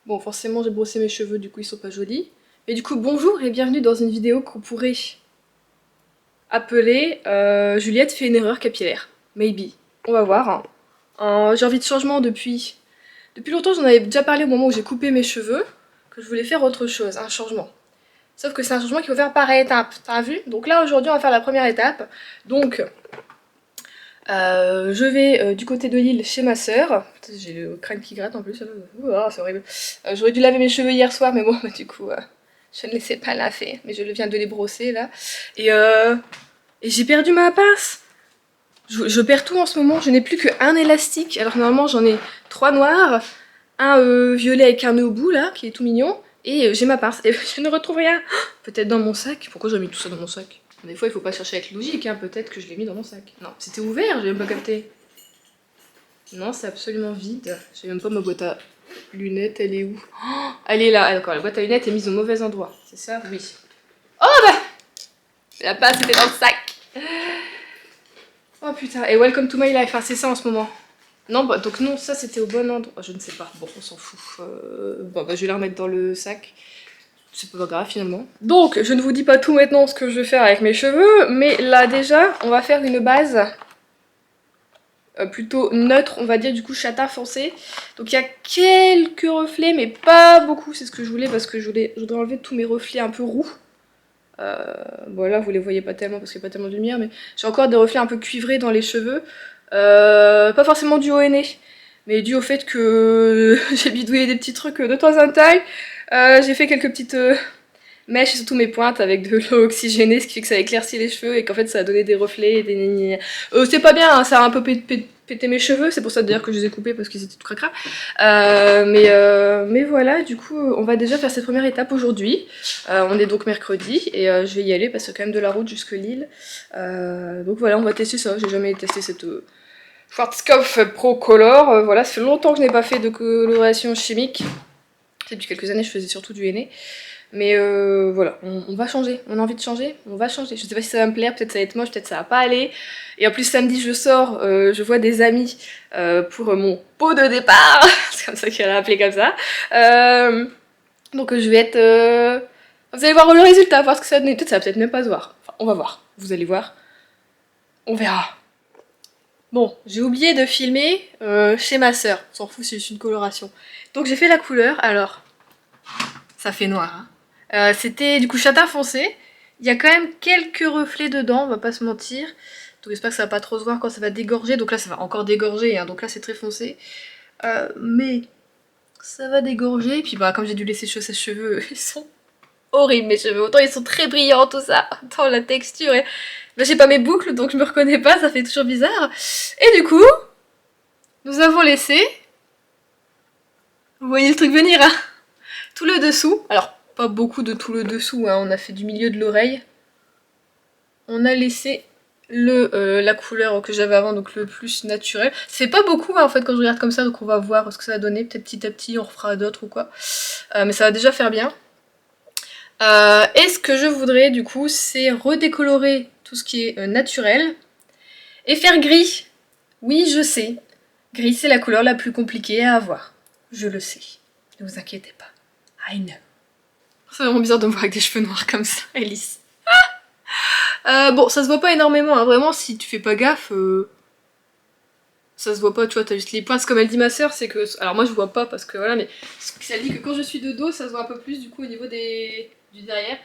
Bon, forcément, j'ai brossé mes cheveux, du coup, ils sont pas jolis. Mais du coup, bonjour et bienvenue dans une vidéo qu'on pourrait appeler Juliette fait une erreur capillaire. Maybe. On va voir. J'ai envie de changement depuis longtemps. J'en avais déjà parlé au moment où j'ai coupé mes cheveux, que je voulais faire autre chose, un changement. Sauf que c'est un changement qu'il faut faire par étapes, t'as vu? Donc là, aujourd'hui, on va faire la première étape. Donc, je vais du côté de l'île chez ma soeur. J'ai le crâne qui gratte en plus. C'est horrible. J'aurais dû laver mes cheveux hier soir, mais bon, bah, du coup, je ne laissais pas la faire. Mais je viens de les brosser là. Et j'ai perdu ma pince. Je perds tout en ce moment. Je n'ai plus qu'un élastique. Alors normalement, j'en ai 3 noirs, un violet avec un nœud au bout là, qui est tout mignon. Et j'ai ma pince. Et je ne retrouve rien. Peut-être dans mon sac. Pourquoi j'ai mis tout ça dans mon sac? Des fois, il faut pas chercher avec logique, hein. Peut-être que je l'ai mis dans mon sac. Non, c'était ouvert, j'ai même pas capté. Non, c'est absolument vide. J'ai même pas ma boîte à lunettes, elle est où? Oh, elle est là. Ah, d'accord, la boîte à lunettes est mise au mauvais endroit. C'est ça? Oui. Oh bah! La pince était dans le sac. Oh putain, et welcome to my life, hein, c'est ça en ce moment. Non, bah donc non, ça c'était au bon endroit. Oh, je ne sais pas, bon, on s'en fout. Bon, bah je vais la remettre dans le sac. C'est pas grave finalement. Donc, je ne vous dis pas tout maintenant ce que je vais faire avec mes cheveux, mais là déjà, on va faire une base plutôt neutre, on va dire, du coup châtain foncé. Donc il y a quelques reflets, mais pas beaucoup, c'est ce que je voulais, parce que je voudrais enlever tous mes reflets un peu roux. Bon là, vous les voyez pas tellement, parce qu'il n'y a pas tellement de lumière, mais j'ai encore des reflets un peu cuivrés dans les cheveux. Pas forcément dû au henné, mais dû au fait que j'ai bidouillé des petits trucs de temps en temps. J'ai fait quelques petites mèches, surtout mes pointes, avec de l'eau oxygénée, ce qui fait que ça éclaircit les cheveux et qu'en fait ça a donné des reflets et des... c'est pas bien, hein, ça a un peu pété mes cheveux, c'est pour ça d'ailleurs que je les ai coupés parce qu'ils étaient tout cracra. Mais voilà, du coup, on va déjà faire cette première étape aujourd'hui. On est donc mercredi et je vais y aller parce que quand même de la route jusque Lille. Donc voilà, on va tester ça, j'ai jamais testé cette... Schwarzkopf Pro Color, voilà, ça fait longtemps que je n'ai pas fait de coloration chimique. Depuis quelques années, je faisais surtout du henné. Mais voilà, on va changer, on a envie de changer, on va changer. Je sais pas si ça va me plaire, peut-être ça va être moche, peut-être ça va pas aller. Et en plus, samedi, je sors, je vois des amis pour mon pot de départ, c'est comme ça qu'il a appelé comme ça. Donc je vais être... Vous allez voir le résultat, voir ce que ça va donner. Peut-être ça va peut-être même pas se voir. Enfin, on va voir, vous allez voir. On verra. Bon, j'ai oublié de filmer chez ma soeur. On s'en fout, c'est juste une coloration. Donc j'ai fait la couleur, alors... Ça fait noir, hein. C'était du coup châtain foncé. Il y a quand même quelques reflets dedans, on va pas se mentir. Donc j'espère que ça va pas trop se voir quand ça va dégorger. Donc là ça va encore dégorger, hein. Donc là c'est très foncé. Mais ça va dégorger. Et puis bah comme j'ai dû laisser chaud ses cheveux, ils sont horribles mes cheveux. Autant ils sont très brillants, tout ça. Autant la texture est... Bah, j'ai pas mes boucles donc je me reconnais pas, ça fait toujours bizarre. Et du coup, nous avons laissé... Vous voyez le truc venir, hein? Tout le dessous. Alors pas beaucoup de tout le dessous, hein. On a fait du milieu de l'oreille. On a laissé la couleur que j'avais avant, donc le plus naturel. Ça fait pas beaucoup, hein, en fait quand je regarde comme ça, donc on va voir ce que ça va donner. Peut-être petit à petit on refera d'autres ou quoi. Mais ça va déjà faire bien. Et ce que je voudrais du coup, c'est redécolorer tout ce qui est naturel. Et faire gris. Oui, je sais. Gris, c'est la couleur la plus compliquée à avoir. Je le sais. Ne vous inquiétez pas. I know. C'est vraiment bizarre de me voir avec des cheveux noirs comme ça, Alice. Bon, ça se voit pas énormément, hein. Vraiment, si tu fais pas gaffe, ça se voit pas, tu vois, t'as juste les points. Comme elle dit ma soeur, c'est que... Alors moi je vois pas parce que voilà, mais elle dit que quand je suis de dos, ça se voit un peu plus du coup au niveau du derrière.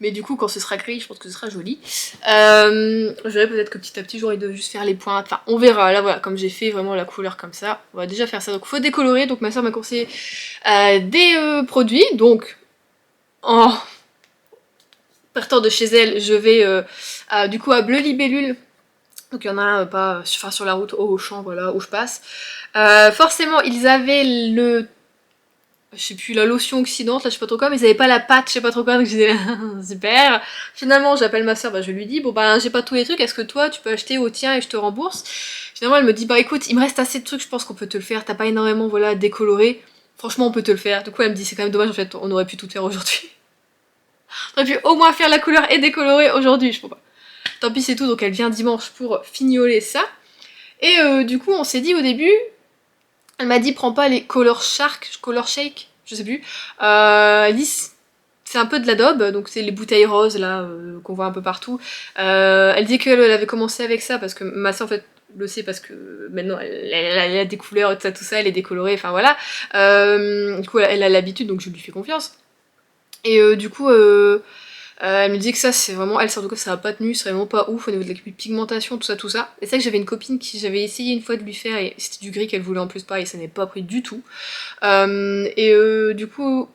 Mais du coup, quand ce sera gris, je pense que ce sera joli. Je verrai peut-être que petit à petit, j'aurai de juste faire les pointes. Enfin, on verra. Là, voilà, comme j'ai fait vraiment la couleur comme ça, on va déjà faire ça. Donc, faut décolorer. Donc, ma soeur m'a conseillé des produits. Donc, en partant de chez elle, je vais du coup à Bleu Libellule. Donc, il y en a pas enfin, sur la route au Auchan, voilà, où je passe. Forcément, ils avaient je sais plus, la lotion oxydante, là je sais pas trop quoi, mais ils avaient pas la pâte, je sais pas trop quoi, donc j'ai dit super. Finalement j'appelle ma soeur, bah, je lui dis bon bah j'ai pas tous les trucs, est-ce que toi tu peux acheter au tien et je te rembourse? Finalement elle me dit bah écoute il me reste assez de trucs, je pense qu'on peut te le faire, t'as pas énormément voilà décoloré, franchement on peut te le faire. Du coup elle me dit c'est quand même dommage en fait, on aurait pu tout faire aujourd'hui. On aurait pu au moins faire la couleur et décolorer aujourd'hui, je sais pas. Tant pis c'est tout, donc elle vient dimanche pour fignoler ça. Et du coup on s'est dit au début, elle m'a dit prends pas les Color Shake, je sais plus. Elle dit c'est un peu de l'adobe, donc c'est les bouteilles roses là qu'on voit un peu partout. Elle dit qu'elle avait commencé avec ça parce que ma soeur en fait le sait parce que maintenant elle a des couleurs et tout ça, elle est décolorée, enfin voilà. Du coup elle a l'habitude donc je lui fais confiance. Et du coup elle me dit que ça c'est vraiment, elle surtout que ça a pas tenu, c'est vraiment pas ouf au niveau de la pigmentation, tout ça tout ça. Et c'est vrai que j'avais une copine qui j'avais essayé une fois de lui faire et c'était du gris qu'elle voulait en plus pas et ça n'est pas pris du tout. Du coup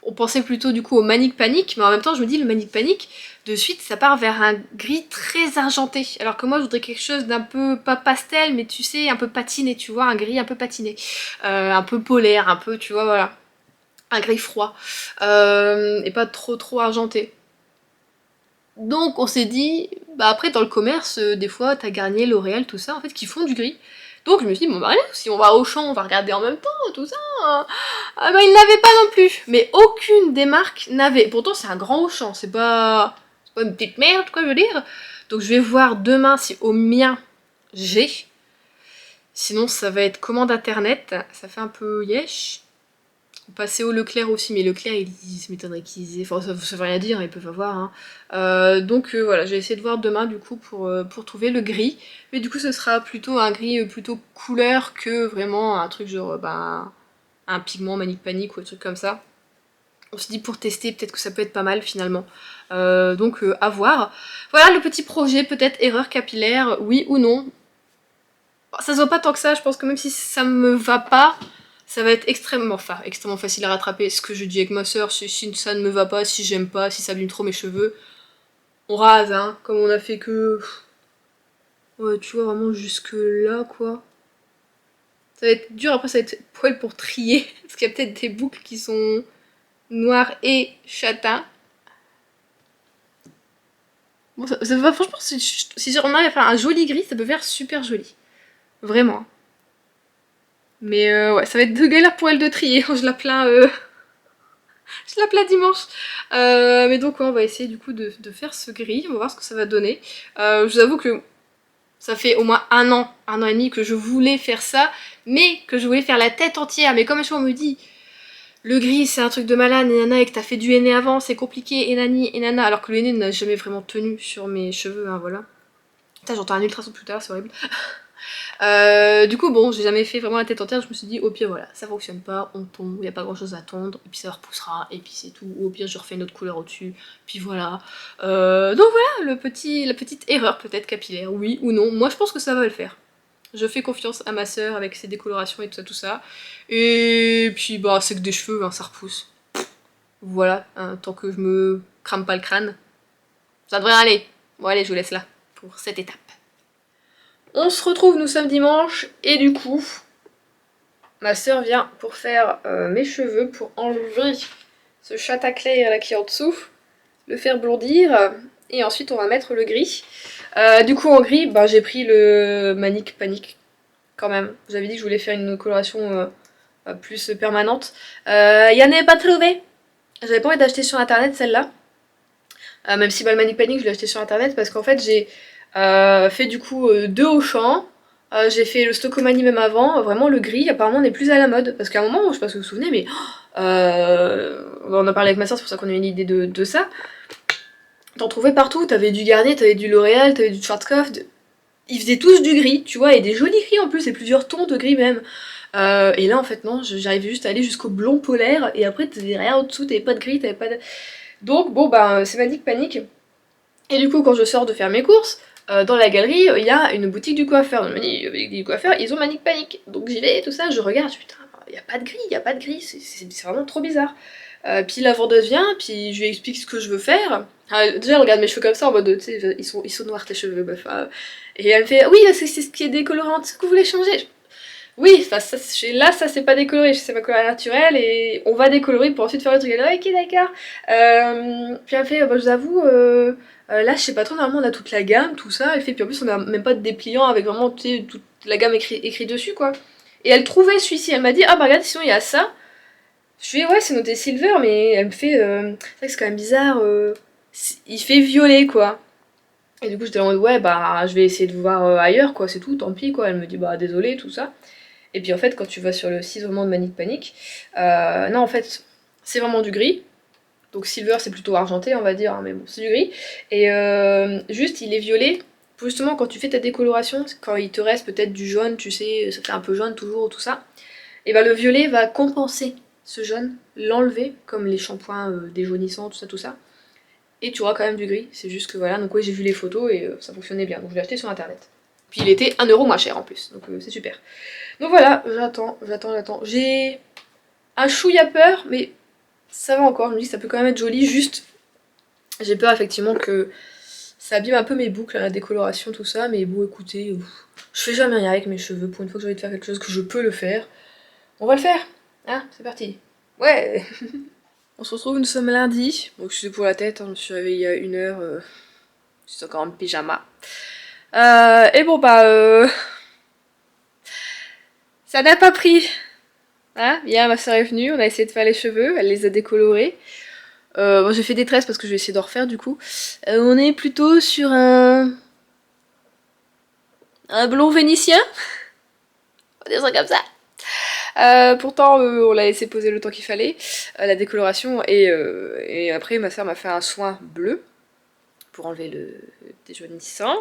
on pensait plutôt du coup au Manic Panic, mais en même temps je me dis le Manic Panic, de suite ça part vers un gris très argenté, alors que moi je voudrais quelque chose d'un peu, pas pastel, mais tu sais, un peu patiné, tu vois, un gris un peu patiné, un peu polaire, un peu, tu vois, voilà, un gris froid, et pas trop argenté. Donc on s'est dit, bah après dans le commerce, des fois t'as Garnier, L'Oréal, tout ça, en fait, qui font du gris. Donc je me suis dit, bon bah rien, si on va au champ, on va regarder en même temps, tout ça. Ah bah ils n'avaient pas non plus. Mais aucune des marques n'avait. Pourtant c'est un grand Auchan, c'est pas une petite merde, quoi, je veux dire. Donc je vais voir demain si au mien j'ai. Sinon ça va être commande internet, ça fait un peu yesh. Passer au Leclerc aussi, mais Leclerc, il se m'étonnerait qu'ils aient... Enfin, ça veut rien dire, ils peuvent avoir. Hein. Voilà, j'ai essayé de voir demain, du coup, pour trouver le gris. Mais du coup, ce sera plutôt un gris plutôt couleur que vraiment un truc genre, un pigment Manic Panic ou un truc comme ça. On se dit pour tester, peut-être que ça peut être pas mal, finalement. À voir. Voilà, le petit projet, peut-être erreur capillaire, oui ou non. Ça se voit pas tant que ça, je pense que même si ça me va pas, ça va être extrêmement facile à rattraper. Ce que je dis avec ma soeur, si ça ne me va pas, si j'aime pas, si ça abîme trop mes cheveux, on rase, hein, comme on a fait que... Ouais, tu vois, vraiment jusque là, quoi. Ça va être dur, après ça va être poil pour trier, parce qu'il y a peut-être des boucles qui sont noires et châtains. Bon, ça va, franchement, si on arrive à faire un joli gris, ça peut faire super joli. Vraiment. Mais ouais, ça va être de galère pour elle de trier, je la plains... Je l'appelle dimanche. Mais donc ouais, on va essayer du coup de faire ce gris, on va voir ce que ça va donner. Je vous avoue que ça fait au moins un an et demi que je voulais faire ça, mais que je voulais faire la tête entière. Mais comme on me dit, le gris c'est un truc de malade, et nana, et que t'as fait du henné avant, c'est compliqué, et nani, et nana, alors que le henné n'a jamais vraiment tenu sur mes cheveux, hein, voilà. Putain, j'entends un ultrason plus tard, c'est horrible. Du coup, bon, j'ai jamais fait vraiment la tête entière, je me suis dit, au pire, voilà, ça fonctionne pas, on tombe, y a pas grand chose à tondre, et puis ça repoussera, et puis c'est tout, ou au pire, je refais une autre couleur au-dessus, puis voilà. Donc voilà, la petite erreur peut-être capillaire, oui ou non, moi je pense que ça va le faire. Je fais confiance à ma soeur avec ses décolorations et tout ça, et puis bah, c'est que des cheveux, hein, ça repousse. Voilà, hein, tant que je me crame pas le crâne, ça devrait aller. Bon allez, je vous laisse là, pour cette étape. On se retrouve, nous sommes dimanche, et du coup, ma soeur vient pour faire mes cheveux, pour enlever ce châtain clair là qui est en dessous, le faire blondir, et ensuite on va mettre le gris. Du coup en gris, j'ai pris le Manic Panic quand même. J'avais dit que je voulais faire une coloration plus permanente. Il y en avait pas trouvé. J'avais pas envie d'acheter sur internet celle-là. Même si le Manic Panic je l'ai acheté sur internet parce qu'en fait j'ai fait du coup deux Auchan. J'ai fait le Stocomanie même avant, vraiment le gris apparemment n'est plus à la mode. Parce qu'à un moment, je sais pas si vous vous souvenez, mais on a parlé avec ma soeur, c'est pour ça qu'on a eu une idée de ça. T'en trouvais partout, t'avais du Garnier, t'avais du L'Oréal, t'avais du Schwarzkopf. Ils faisaient tous du gris, tu vois, et des jolis gris en plus, et plusieurs tons de gris même. Et là en fait non, j'arrivais juste à aller jusqu'au blond polaire, et après t'avais rien au-dessous, t'avais pas de gris, t'avais pas de... Donc bon c'est Manic Panic. Et du coup quand je sors de faire mes courses, dans la galerie, il y a une boutique du coiffeur. Dans la boutique du coiffeur, ils ont Manic Panic. Donc j'y vais, tout ça, je regarde, putain, il y a pas de gris, c'est vraiment trop bizarre. Puis la vendeuse vient, puis je lui explique ce que je veux faire. Déjà, elle regarde mes cheveux comme ça en mode, tu sais, ils sont noirs tes cheveux, meuf. Et elle me fait, oui, c'est ce qui est décolorant, ce que vous voulez changer. Oui, ça c'est pas décoloré, c'est ma couleur naturelle et on va décolorer pour ensuite faire le truc. Elle dit, ok, d'accord. Puis elle fait, je vous avoue, là je sais pas trop, normalement on a toute la gamme, tout ça. Elle fait, puis en plus on a même pas de dépliant avec vraiment toute la gamme écrit dessus quoi. Et elle trouvait celui-ci, elle m'a dit, ah bah regarde, sinon il y a ça. Je lui ai dit, ouais, c'est noté silver, mais elle me fait, c'est vrai que c'est quand même bizarre, il fait violet quoi. Et du coup j'étais en mode, ouais, je vais essayer de voir ailleurs quoi, c'est tout, tant pis quoi. Elle me dit, désolé, tout ça. Et puis en fait, quand tu vas sur le site vraiment de Manic Panic, non en fait, c'est vraiment du gris. Donc silver c'est plutôt argenté on va dire, hein, mais bon c'est du gris. Et juste il est violet, justement quand tu fais ta décoloration, quand il te reste peut-être du jaune, tu sais, ça fait un peu jaune toujours tout ça, et ben le violet va compenser ce jaune, l'enlever, comme les shampoings déjaunissants, tout ça. Et tu auras quand même du gris, c'est juste que voilà, donc ouais j'ai vu les photos et ça fonctionnait bien, donc je l'ai acheté sur internet. Puis il était 1 € moins cher en plus, donc c'est super. Donc voilà, j'attends. J'ai un chouïa peur, mais ça va encore, je me dis que ça peut quand même être joli, juste j'ai peur effectivement que ça abîme un peu mes boucles, la décoloration, tout ça, mais bon écoutez, je fais jamais rien avec mes cheveux, pour une fois que j'ai envie de faire quelque chose que je peux le faire, on va le faire, hein, c'est parti. Ouais. On se retrouve, nous sommes lundi, donc je suis pour la tête, hein, je me suis réveillée il y a 1 heure, je suis encore en pyjama. Et bon bah ça n'a pas pris. Hein, hier ma soeur est venue, on a essayé de faire les cheveux, elle les a décolorés. Bon, j'ai fait des tresses parce que je vais essayer d'en refaire du coup. On est plutôt sur un blond vénitien, on va dire ça comme ça. Pourtant, on l'a laissé poser le temps qu'il fallait, la décoloration, et après ma soeur m'a fait un soin bleu pour enlever le déjaunissant.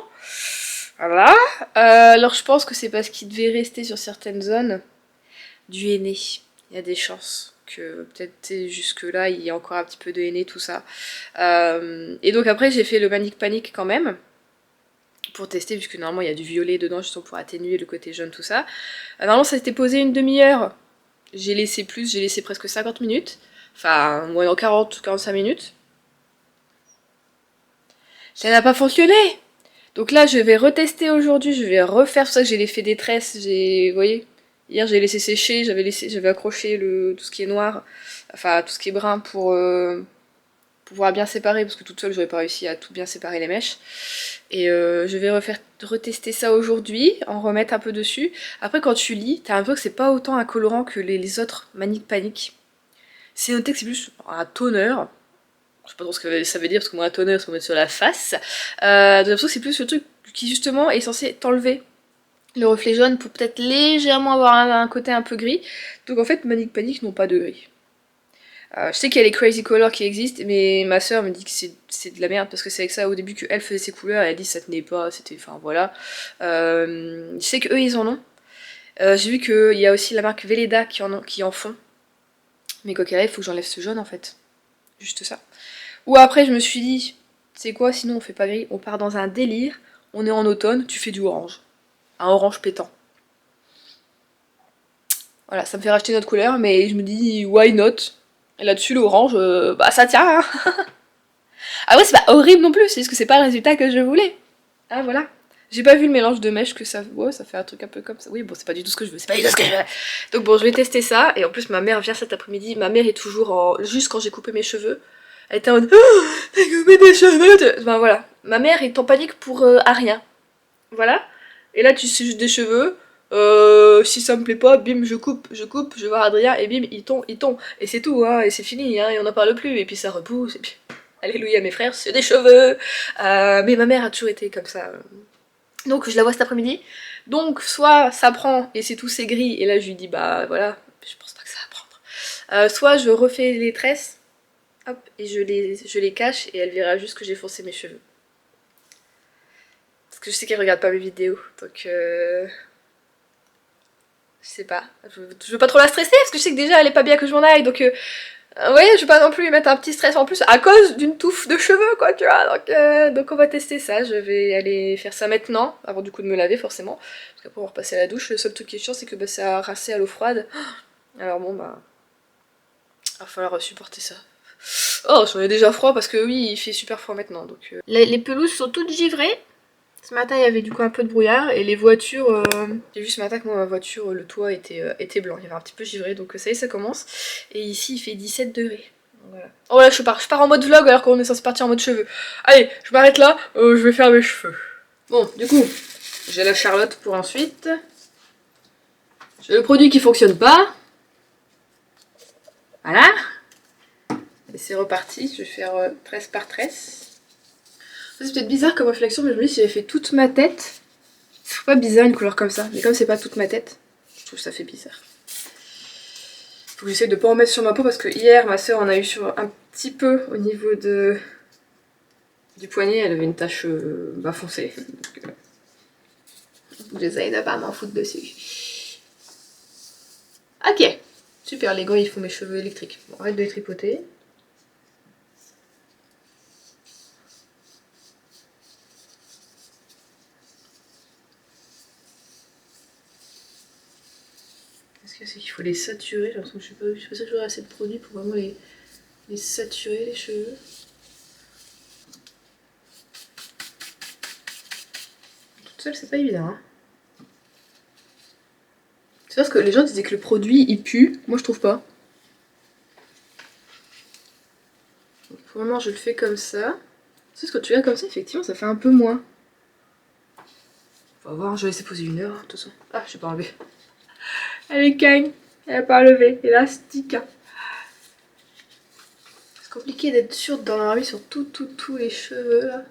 Voilà. Alors je pense que c'est parce qu'il devait rester sur certaines zones du henné. Il y a des chances que peut-être jusque là il y a encore un petit peu de henné, tout ça. Et donc après j'ai fait le Manic Panic quand même pour tester, puisque normalement il y a du violet dedans justement pour atténuer le côté jaune, tout ça. Normalement ça s'était posé une demi-heure, j'ai laissé plus, j'ai laissé presque 50 minutes, enfin moins 40-45 minutes. Ça n'a pas fonctionné. Donc là je vais retester aujourd'hui, je vais refaire, c'est pour ça que j'ai l'effet des tresses, vous voyez, hier j'ai laissé sécher, j'avais accroché tout ce qui est noir, enfin tout ce qui est brun pour pouvoir bien séparer, parce que toute seule j'aurais pas réussi à tout bien séparer les mèches. Et je vais retester ça aujourd'hui, en remettre un peu dessus. Après quand tu lis, t'as l'impression que c'est pas autant un colorant que les autres Manic Panic. C'est noté que c'est plus un toner. Je sais pas trop ce que ça veut dire, parce que moi un toner c'est qu'on met sur la face. J'ai l'impression que c'est plus le truc qui justement est censé t'enlever le reflet jaune pour peut-être légèrement avoir un côté un peu gris. Donc en fait Manic Panic n'ont pas de gris. Je sais qu'il y a les crazy colors qui existent, mais ma soeur me dit que c'est de la merde parce que c'est avec ça au début qu'elle faisait ses couleurs et elle dit que ça tenait pas, c'était. Enfin voilà. Je sais qu'eux ils en ont. J'ai vu qu'il y a aussi la marque Veleda qui en font. Mais quoi qu'il arrive, il faut que j'enlève ce jaune en fait. Juste ça. Ou après, je me suis dit, c'est quoi, sinon on fait pas gris, on part dans un délire, on est en automne, tu fais du orange. Un orange pétant. Voilà, ça me fait racheter notre couleur, mais je me dis, why not? Et là-dessus, l'orange, bah ça tient, hein. Ah ouais, c'est pas horrible non plus, c'est juste que c'est pas le résultat que je voulais. Ah voilà. J'ai pas vu le mélange de mèches que ça. Ouais, ça fait un truc un peu comme ça. Oui, bon, c'est pas du tout ce que je veux, c'est pas du tout ce que je veux. Donc bon, je vais tester ça. Et en plus, ma mère vient cet après-midi. Ma mère est toujours en. Juste quand j'ai coupé mes cheveux, elle était en mode. Oh, t'as coupé tes cheveux. Ben voilà. Ma mère est en panique pour rien. Voilà. Et là, tu sais juste des cheveux. Si ça me plaît pas, bim, je coupe, je vais voir Adrien et bim, il tombe. Et c'est tout, hein, et c'est fini, hein, et on n'en parle plus. Et puis ça repousse, et puis. Alléluia, mes frères, c'est des cheveux. Mais ma mère a toujours été comme ça. Donc je la vois cet après-midi. Donc soit ça prend et c'est tout c'est gris. Et là je lui dis bah voilà, je pense pas que ça va prendre. Soit je refais les tresses. Hop, et je les cache et elle verra juste que j'ai foncé mes cheveux. Parce que je sais qu'elle regarde pas mes vidéos. Donc je sais pas. Je veux pas trop la stresser parce que je sais que déjà elle est pas bien que je m'en aille. Donc vous voyez, je vais pas non plus lui mettre un petit stress en plus à cause d'une touffe de cheveux, quoi, tu vois. Donc on va tester ça. Je vais aller faire ça maintenant, avant du coup de me laver forcément. Parce qu'après on va repasser à la douche. Le seul truc qui est chiant, c'est que bah, ça a rincé à l'eau froide. Alors bon, bah. Il va falloir supporter ça. Oh, j'en ai déjà froid parce que oui, il fait super froid maintenant. Donc les pelouses sont toutes givrées. Ce matin, il y avait du coup un peu de brouillard et les voitures. J'ai vu ce matin que moi, ma voiture, le toit était blanc. Il y avait un petit peu givré, donc ça y est, ça commence. Et ici, il fait 17 degrés. Voilà. Oh là, je pars en mode vlog alors qu'on est censé partir en mode cheveux. Allez, je m'arrête là, je vais faire mes cheveux. Bon, du coup, j'ai la Charlotte pour ensuite. J'ai le produit qui fonctionne pas. Voilà. Et c'est reparti, je vais faire tresse par tresse. C'est peut-être bizarre comme réflexion, mais je me dis si j'avais fait toute ma tête, c'est pas bizarre une couleur comme ça, mais comme c'est pas toute ma tête. Je trouve que ça fait bizarre. Faut que j'essaie de pas en mettre sur ma peau parce que hier ma soeur en a eu sur un petit peu au niveau du poignet, elle avait une tache foncée. Donc, j'essaie de pas m'en foutre dessus. Ok, super, les gants ils font mes cheveux électriques. Bon, arrête de les tripoter. Est-ce que c'est qu'il faut les saturer? J'ai l'impression que je suis pas sûre que j'aurai assez de produits pour vraiment les saturer les cheveux. Toute seule c'est pas évident hein. C'est parce que les gens disaient que le produit il pue, moi je trouve pas. Donc, pour le moment je le fais comme ça. C'est ce que tu regardes comme ça, effectivement ça fait un peu moins. On va voir, je vais laisser poser 1 heure, de toute façon. Ah, je sais pas enlever. Elle est cagne, elle a pas levé, élastique. C'est compliqué d'être sûre d'en avoir mis sur tous les cheveux là.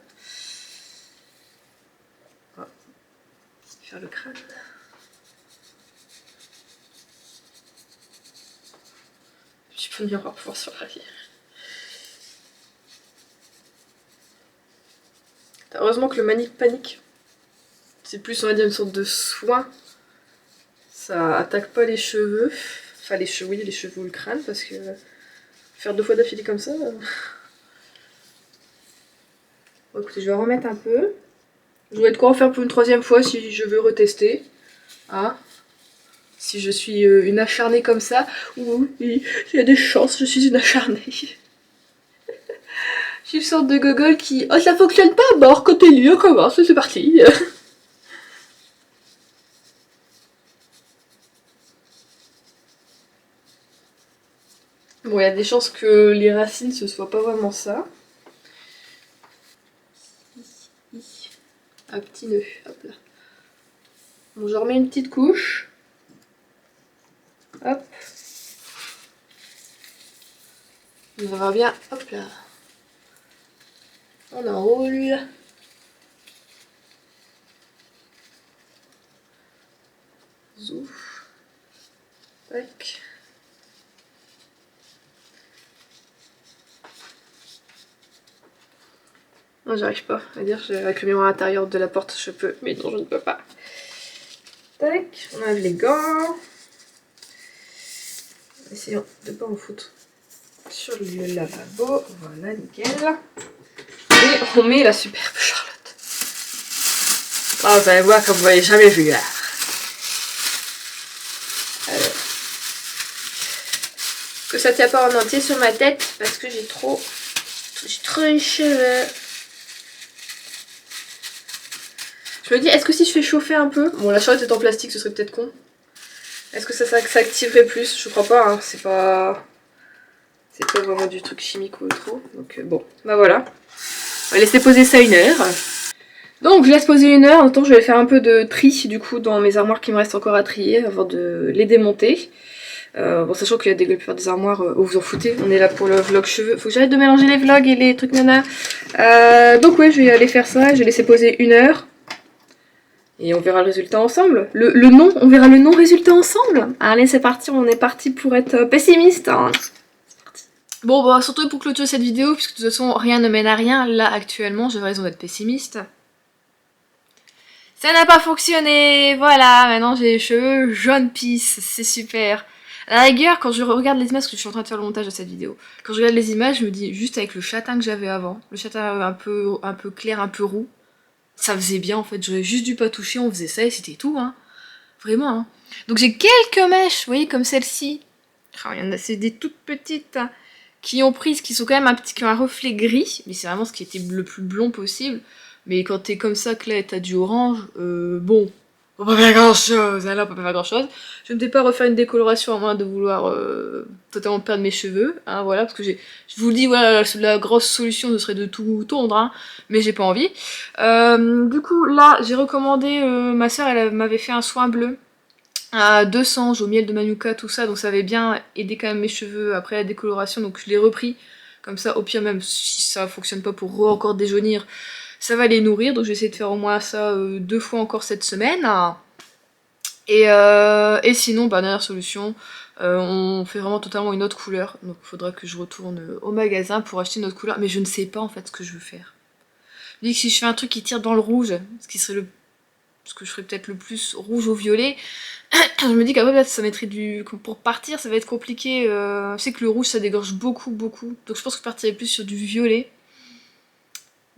On va faire le crâne. Je peux mieux avoir pouvoir sur l'arrière. Heureusement que le Manic Panic, c'est plus on va dire une sorte de soin. Ça attaque pas les cheveux. Enfin les cheveux, oui, les cheveux ou le crâne parce que faire 2 fois d'affilée comme ça. Bon écoutez, je vais en remettre un peu. Je vais de quoi en faire pour une 3e fois si je veux retester. Hein, si je suis une acharnée comme ça. Oui, il y a des chances, je suis une acharnée. Je suis une sorte de gogol qui... Oh ça fonctionne pas, bah recontez-lui, on commence, c'est parti. Bon, il y a des chances que les racines ce soit pas vraiment ça. Un petit nœud, hop là. Bon, je remets une petite couche. Hop. On va voir bien, hop là. On enroule. Zouf. Tac. Non, j'arrive pas à dire, avec le miroir intérieur de la porte, je peux, mais non, je ne peux pas. Tac, on enlève les gants. Essayons de pas en foutre sur le lavabo. Voilà, nickel. Et on met la superbe Charlotte. Ah, vous allez voir comme vous n'avez jamais vu là. Alors. Que ça tient pas en entier sur ma tête parce que j'ai trop de cheveux. Je me dis, est-ce que si je fais chauffer un peu... Bon, la charlotte est en plastique, ce serait peut-être con. Est-ce que ça s'activerait plus? Je crois pas, hein. C'est pas vraiment du truc chimique ou trop. Donc bon, bah voilà. On va laisser poser ça 1 heure. Donc je laisse poser 1 heure. En même temps, je vais faire un peu de tri du coup dans mes armoires qui me restent encore à trier avant de les démonter. Bon, sachant qu'il y a la plupart des armoires, vous en foutez, on est là pour le vlog cheveux. Faut que j'arrête de mélanger les vlogs et les trucs nana. Donc ouais, je vais aller faire ça. Je vais laisser poser 1 heure. Et on verra le résultat ensemble. Le nom, on verra le non-résultat ensemble. Allez, c'est parti, on est parti pour être pessimiste. Hein. Bon, bah, surtout pour clôturer cette vidéo, puisque de toute façon, rien ne mène à rien. Là, actuellement, j'ai raison d'être pessimiste. Ça n'a pas fonctionné. Voilà, maintenant j'ai les cheveux jaune pisse. C'est super. À la rigueur, quand je regarde les images, parce que je suis en train de faire le montage de cette vidéo, quand je regarde les images, je me dis, juste avec le châtain que j'avais avant, le châtain un peu clair, un peu roux, ça faisait bien en fait, j'aurais juste dû pas toucher, on faisait ça et c'était tout, hein. Vraiment, hein. Donc j'ai quelques mèches, vous voyez, comme celle-ci. Oh, il y en a, c'est des toutes petites, hein, qui ont pris, qui sont quand même qui ont un reflet gris, mais c'est vraiment ce qui était le plus blond possible. Mais quand t'es comme ça, que là, t'as du orange, bon, on peut pas faire grand chose, hein, là, on peut pas faire grand chose. Je ne vais pas refaire une décoloration à moins de vouloir totalement perdre mes cheveux, hein, voilà, parce que je vous le dis, voilà, la grosse solution, ce serait de tout tondre, hein, mais j'ai pas envie. Du coup, là, j'ai recommandé, ma soeur, elle m'avait fait un soin bleu, à 200 au miel de manuka, tout ça, donc ça avait bien aidé quand même mes cheveux après la décoloration, donc je l'ai repris, comme ça, au pire même, si ça fonctionne pas pour encore déjaunir, ça va les nourrir, donc je vais essayer de faire au moins ça 2 fois encore cette semaine. Et sinon, bah, dernière solution, on fait vraiment totalement une autre couleur. Donc il faudra que je retourne au magasin pour acheter une autre couleur. Mais je ne sais pas en fait ce que je veux faire. Je me dis que si je fais un truc qui tire dans le rouge, ce que je ferais peut-être le plus rouge ou violet, je me dis qu'après ça mettrait pour partir ça va être compliqué. Je sais que le rouge ça dégorge beaucoup. Donc je pense que je partirais plus sur du violet.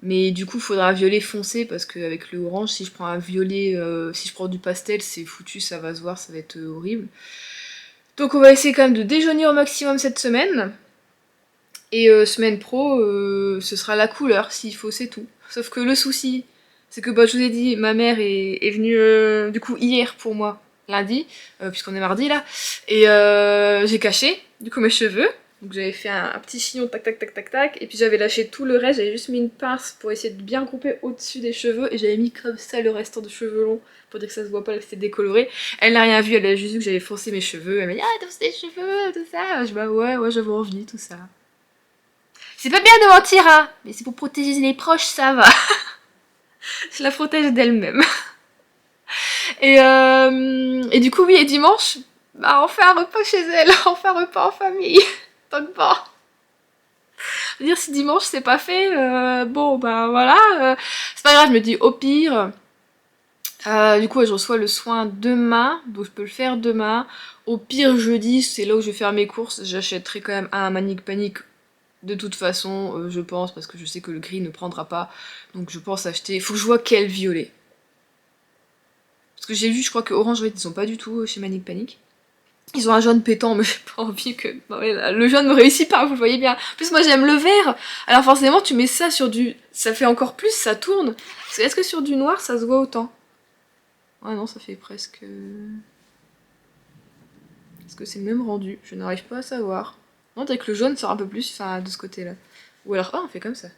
Mais du coup, il faudra un violet foncé parce qu'avec le orange, si je prends un violet, si je prends du pastel, c'est foutu, ça va se voir, ça va être horrible. Donc on va essayer quand même de déjaunir au maximum cette semaine. Et semaine pro, ce sera la couleur, s'il faut, c'est tout. Sauf que le souci, c'est que bah, je vous ai dit, ma mère est venue du coup hier pour moi, lundi, puisqu'on est mardi là. Et j'ai caché du coup mes cheveux. Donc j'avais fait un petit chignon, tac tac tac tac tac, et puis j'avais lâché tout le reste, j'avais juste mis une pince pour essayer de bien couper au-dessus des cheveux, et j'avais mis comme ça le restant de cheveux longs, pour dire que ça se voit pas, que c'était décoloré. Elle n'a rien vu, elle a juste vu que j'avais foncé mes cheveux, elle m'a dit « Ah, t'as foncé tes cheveux, tout ça !» Je dis « Bah ouais, j'avais envie, tout ça. » C'est pas bien de mentir, hein, mais c'est pour protéger les proches, ça va. Je la protège d'elle-même. Et du coup, oui, et dimanche, bah, on fait un repas chez elle, on fait un repas en famille. Donc bon. Je veux dire, si dimanche c'est pas fait, bon, bah voilà. C'est pas grave, je me dis au pire. Du coup, ouais, je reçois le soin demain, donc je peux le faire demain. Au pire, jeudi, c'est là où je vais faire mes courses. J'achèterai quand même un Manic Panic de toute façon, je pense, parce que je sais que le gris ne prendra pas. Donc je pense acheter. Faut que je vois quel violet. Parce que j'ai vu, je crois que Orange Red, ils sont pas du tout chez Manic Panic. Ils ont un jaune pétant, mais j'ai pas envie que. Bah ouais, là, le jaune ne réussit pas, vous le voyez bien. En plus, moi j'aime le vert. Alors forcément, tu mets ça sur du. Ça fait encore plus, ça tourne. Est-ce que sur du noir, ça se voit autant? Ah non, ça fait presque. Est-ce que c'est le même rendu? Je n'arrive pas à savoir. Non, on dirait que le jaune sort un peu plus, enfin, de ce côté-là. Ou alors, on fait comme ça.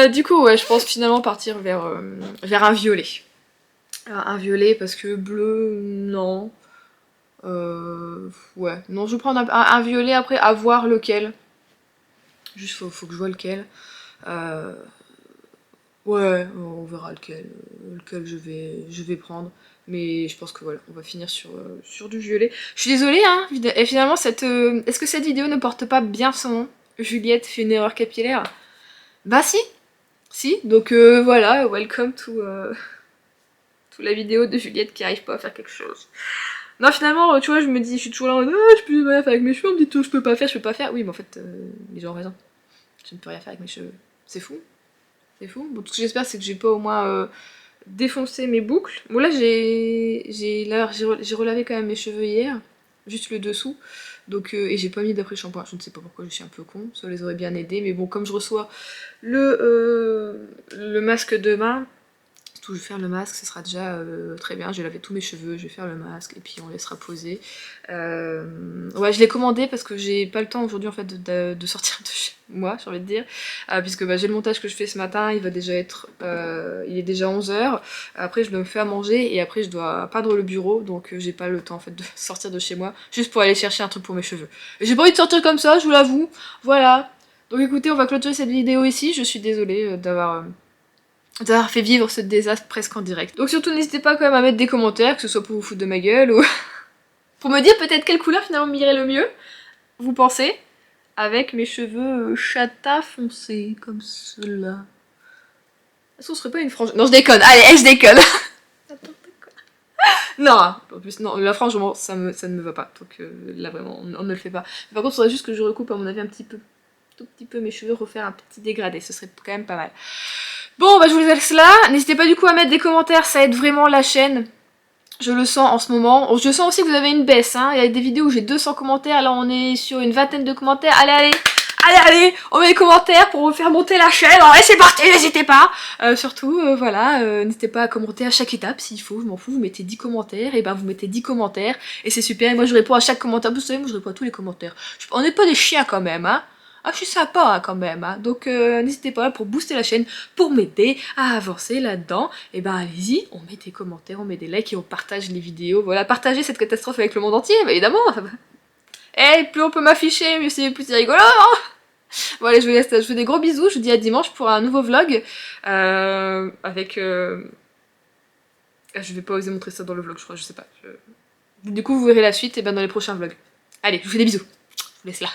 Du coup, ouais, je pense finalement partir vers un violet. Un violet parce que bleu, non. Ouais, non, je vais prendre un violet après, à voir lequel. Juste, faut que je vois lequel. Ouais, on verra lequel je vais prendre. Mais je pense que voilà, on va finir sur du violet. Je suis désolée, hein, et finalement, est-ce que cette vidéo ne porte pas bien son nom? Juliette fait une erreur capillaire. Bah si, donc voilà, welcome to la vidéo de Juliette qui arrive pas à faire quelque chose. Non, finalement, tu vois, je me dis, je suis toujours là en mode, ah, je peux rien faire avec mes cheveux, on me dit tout, je peux pas faire. Oui, mais en fait, les gens ont raison. Je ne peux rien faire avec mes cheveux. C'est fou. C'est fou. Bon, tout ce que j'espère, c'est que j'ai pas au moins défoncé mes boucles. Bon, là, j'ai relavé quand même mes cheveux hier, juste le dessous. Donc, et j'ai pas mis d'après-shampoing. Je ne sais pas pourquoi, je suis un peu con. Ça les aurait bien aidés. Mais bon, comme je reçois le masque demain, tout, je vais faire le masque, ce sera déjà très bien. J'ai lavé tous mes cheveux, je vais faire le masque et puis on laissera poser. Ouais, je l'ai commandé parce que j'ai pas le temps aujourd'hui en fait de sortir de chez moi, j'ai envie de dire, puisque bah, j'ai le montage que je fais ce matin, il va déjà être, il est déjà 11h. Après, je me fais à manger et après je dois peindre le bureau, donc j'ai pas le temps en fait de sortir de chez moi, juste pour aller chercher un truc pour mes cheveux. Et j'ai pas envie de sortir comme ça, je vous l'avoue. Voilà. Donc écoutez, on va clôturer cette vidéo ici. Je suis désolée d'avoir fait vivre ce désastre presque en direct. Donc surtout n'hésitez pas quand même à mettre des commentaires, que ce soit pour vous foutre de ma gueule ou pour me dire peut-être quelle couleur finalement m'irait le mieux, vous pensez, avec mes cheveux châtain foncé, comme cela. Est-ce qu'on serait pas une frange? Non, je déconne, allez, je déconne. Non, en plus, non, la frange, ça ne me va pas, donc là vraiment, on ne le fait pas. Mais par contre, il faudrait juste que je recoupe à mon avis un petit peu, tout petit peu mes cheveux, refaire un petit dégradé, ce serait quand même pas mal. Bon, bah je vous laisse là. N'hésitez pas du coup à mettre des commentaires, ça aide vraiment la chaîne. Je le sens en ce moment. Je sens aussi que vous avez une baisse, hein. Il y a des vidéos où j'ai 200 commentaires, là on est sur une vingtaine de commentaires. Allez, on met les commentaires pour faire monter la chaîne. Allez, c'est parti, n'hésitez pas. Surtout, voilà, n'hésitez pas à commenter à chaque étape s'il faut, je m'en fous. Vous mettez 10 commentaires, et ben vous mettez 10 commentaires, et c'est super. Et moi je réponds à chaque commentaire. Vous savez, moi je réponds à tous les commentaires. On n'est pas des chiens quand même, hein. Ah, je suis sympa hein, quand même, hein. Donc n'hésitez pas pour booster la chaîne, pour m'aider à avancer là-dedans. Et ben allez-y, on met des commentaires, on met des likes et on partage les vidéos. Voilà, partagez cette catastrophe avec le monde entier, bah, évidemment. Et plus on peut m'afficher, mieux c'est rigolo. Hein. Bon allez, je vous laisse, je vous fais des gros bisous, je vous dis à dimanche pour un nouveau vlog avec Ah, je vais pas oser montrer ça dans le vlog, je crois, je sais pas. Du coup, vous verrez la suite et ben dans les prochains vlogs. Allez, je vous fais des bisous. Je vous laisse là.